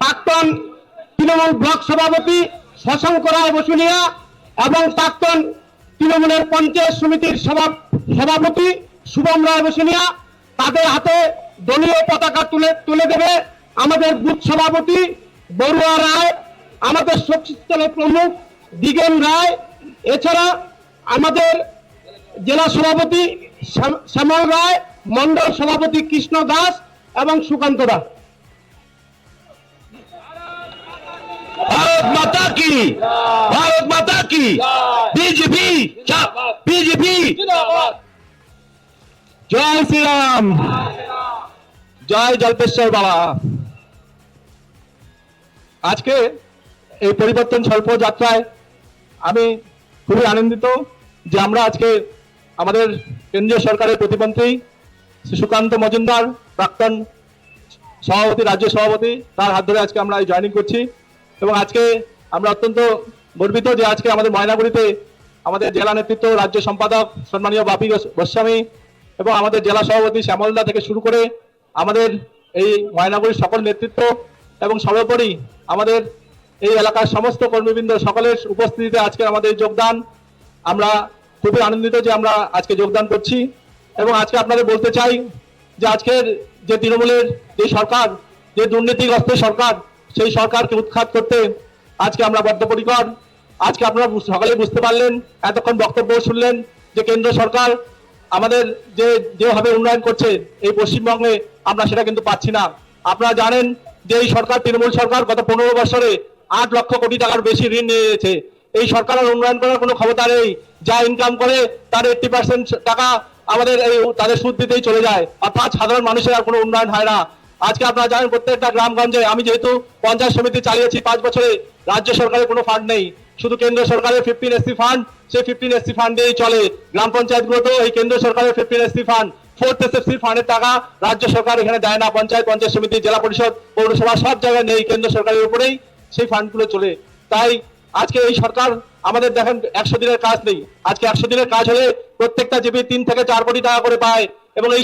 প্রাক্তন তৃণমূল ব্লক সভাপতি শশাঙ্ক রায় বসুনিয়া এবং প্রাক্তন তৃণমূলের পঞ্চায়েত সমিতির সভাপতি শুভম রায় বসুনিয়া, তাদের হাতে দলীয় পতাকা তুলে দেবে আমাদের বুথ সভাপতি বড়ুয়া রায়, আমাদের শক্তিস্থলের প্রমুখ দিগেন রায়, এছাড়া আমাদের জেলা সভাপতি শ্যামল রায়, মন্ডল সভাপতি কৃষ্ণ দাস এবং সুকান্ত দাস। भारत माता की, भारत माता की, बीजेपी, बीजेपी, जय श्री राम, জয় জল্পেশ্বর বাবা। আজকে এই পরিবর্তন স্বল্প যাত্রায় আমি খুবই আনন্দিত যে আমরা আজকে আমাদের কেন্দ্রীয় সরকারের প্রতিমন্ত্রী শ্রী সুকান্ত মজুমদার, প্রাক্তন সভাপতি, রাজ্য সভাপতি, তার হাত ধরে আজকে আমরা জয়েনিং করছি। এবং আজকে আমরা অত্যন্ত গর্বিত যে আজকে আমাদের ময়নাগুড়িতে আমাদের জেলা নেতৃত্ব, রাজ্য সম্পাদক সম্মানীয় বাপি গোস্বামী এবং আমাদের জেলা সভাপতি শ্যামলদা থেকে শুরু করে আমাদের এই ময়নাগুড়ির সকল নেতৃত্ব এবং সর্বোপরি আমাদের এই এলাকার সমস্ত কর্মীবৃন্দ সকলের উপস্থিতিতে আজকে আমাদের যোগদান, আমরা খুবই আনন্দিত যে আমরা আজকে যোগদান করছি। এবং আজকে আপনাদের বলতে চাই যে আজকের যে তৃণমূলের যে সরকার, যে দুর্নীতিগ্রস্ত সরকার, সেই সরকারকে উৎখাত করতে আজকে আমরা বদ্ধপরিকর। আজকে আপনারা সকালে বুঝতে পারলেন, এতক্ষণ বক্তব্য শুনলেন যে কেন্দ্র সরকার আমাদের যেভাবে উন্নয়ন করছে এই পশ্চিমবঙ্গে আমরা সেটা কিন্তু পাচ্ছি না। আপনারা জানেন যে এই সরকার, তৃণমূল সরকার, গত 15 বছরে 8 লক্ষ কোটি টাকার বেশি ঋণ নিয়ে নিয়েছে। এই সরকারের উন্নয়ন করার কোনো ক্ষমতা নেই। যা ইনকাম করে তার 80% টাকা আমাদের এই তাদের সুদ দিতেই চলে যায়, অর্থাৎ সাধারণ মানুষের আর কোনো উন্নয়ন হয় না। আজকে আপনারা জানেন প্রত্যেকটা গ্রামগঞ্জে, আমি যেহেতু পঞ্চায়েত সমিতি চালিয়েছি 5 বছরে, রাজ্য সরকারের কোনো ফান্ড নেই, শুধু কেন্দ্র সরকারের 15SC ফান্ড, সেই 15SC ফান্ড দিয়েই চলে। গ্রাম পঞ্চায়েতগুলোতেও এই কেন্দ্র সরকারের 15SC ফান্ড, 4th SFC ফান্ডের টাকা রাজ্য সরকার এখানে দেয় না। পঞ্চায়েত সমিতি, জেলা পরিষদ, পৌরসভা সব জায়গায় নেই, কেন্দ্র সরকারের উপরেই সেই ফান্ডগুলো চলে। তাই আজকে এই সরকার আমাদের দেখেন 100 দিনের কাজ নেই। আজকে 100 দিনের কাজ হলে প্রত্যেকটা জিপি 3 থেকে 4 কোটি টাকা করে পায় এবং এই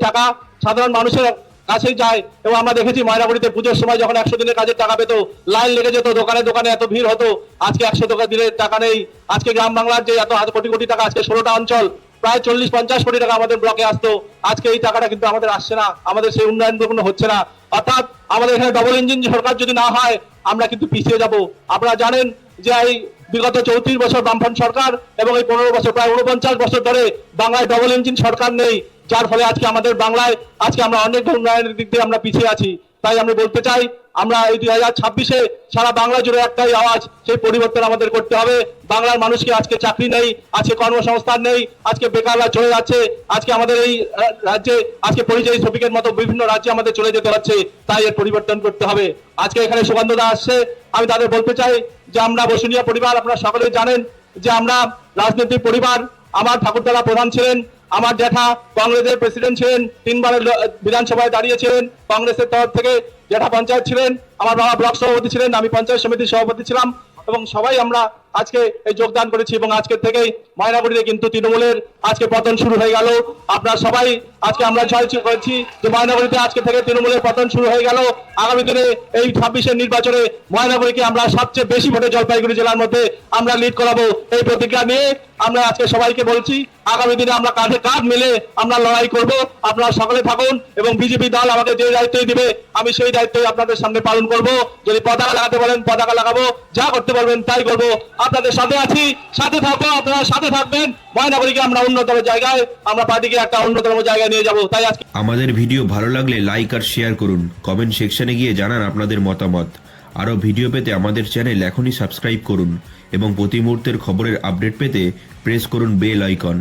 টাকা সাধারণ মানুষের কাছেই যায়। এবং আমরা দেখেছি ময়নাগুড়িতে পুজোর সময় যখন 100 দিনের কাজের টাকা পেতো, লাইন লেগে যেত, দোকানে দোকানে এত ভিড় হতো। আজকে 100 দিনের টাকা নেই। আজকে গ্রাম বাংলার যে এত কোটি কোটি টাকা, আজকে 16টা অঞ্চল, প্রায় 40-50 কোটি টাকা আমাদের ব্লকে আসতো, আজকে এই টাকাটা কিন্তু আমাদের আসছে না, আমাদের সেই উন্নয়ন কোনো হচ্ছে না। অর্থাৎ আমাদের এখানে ডবল ইঞ্জিন সরকার যদি না হয় আমরা কিন্তু পিছিয়ে যাব। আপনারা জানেন যে এই বিগত 34 বছর বামফ্রন্ট সরকার এবং এই 15 বছর, প্রায় 49 বছর ধরে বাংলায় ডবল ইঞ্জিন সরকার নেই, যার ফলে আজকে আমাদের বাংলায় আজকে আমরা অনেক উন্নয়নের দিক দিয়ে আমরা পিছিয়ে আছি। তাই আমি বলতে চাই, আমরা এই 2026-এ সারা বাংলা জুড়ে একটাই আওয়াজ, সেই পরিবর্তন আমাদের করতে হবে। বাংলার মানুষকে আজকে চাকরি নেই, আজকে কর্মসংস্থান নেই, আজকে বেকাররা চলে যাচ্ছে। আজকে আমাদের এই রাজ্যে আজকে পরিযায়ী শ্রমিকের মতো বিভিন্ন রাজ্যে আমাদের চলে যেতে হচ্ছে। তাই এর পরিবর্তন করতে হবে। আজকে এখানে সুকান্তদা আসছে, আমি তাদের বলতে চাই যে আমরা বসুনিয়া পরিবার, আপনারা সকলে জানেন যে আমরা রাজনৈতিক পরিবার। আমার ঠাকুরতলা প্রধান ছিলেন, আমার জ্যাঠা কংগ্রেসের প্রেসিডেন্ট ছিলেন, 3 বারের বিধানসভায় দাঁড়িয়েছিলেন কংগ্রেসের তরফ থেকে, জ্যাঠা পঞ্চায়েত ছিলেন, আমার বাবা ব্লক সভাপতি ছিলেন, আমি পঞ্চায়েত সমিতির সভাপতি ছিলাম এবং সবাই আমরা আজকে এই যোগদান করেছি। এবং আজকের থেকেই ময়নাগুড়িতে কিন্তু তৃণমূলের আজকে পতন শুরু হয়ে গেল। আপনারা সবাই আজকে আমরা জয় করেছি যে ময়নাগুড়িতে আজকে থেকে তৃণমূলের পতন শুরু হয়ে গেল। আগামী দিনে এই 26-এর নির্বাচনে ময়নাগুড়িকে আমরা সবচেয়ে বেশি ভোটে জলপাইগুড়ি জেলার মধ্যে আমরা লিড করাবো, এই প্রতিজ্ঞা নিয়ে আমরা আজকে সবাইকে বলছি আগামী দিনে আমরা কাঁধে কাঁধ মিলে আমরা লড়াই করব। আপনারা সকলে থাকুন এবং বিজেপি দল আমাকে যে দায়িত্বই দিবে আমি সেই দায়িত্বই আপনাদের সামনে পালন করব। যদি পতাকা লাগাতে বলেন পতাকা লাগাবো, যা করতে বলবেন তাই করবো। আপনাদের সাথে আছি, সাথে থাকবো, আপনারা সাথে থাকবেন। ময়নাগুড়িকে আমরা উন্নতম জায়গায়, আমরা পার্টিকে একটা উন্নতম জায়গায় নিয়ে যাব। তাই আজকে আমাদের ভিডিও ভালো লাগলে লাইক আর শেয়ার করুন, কমেন্ট সেকশনে গিয়ে জানান আপনাদের মতামত। আরও ভিডিও পেতে আমাদের চ্যানেল এখনই সাবস্ক্রাইব করুন এবং প্রতি মুহূর্তের খবরের আপডেট পেতে প্রেস করুন বেল আইকন।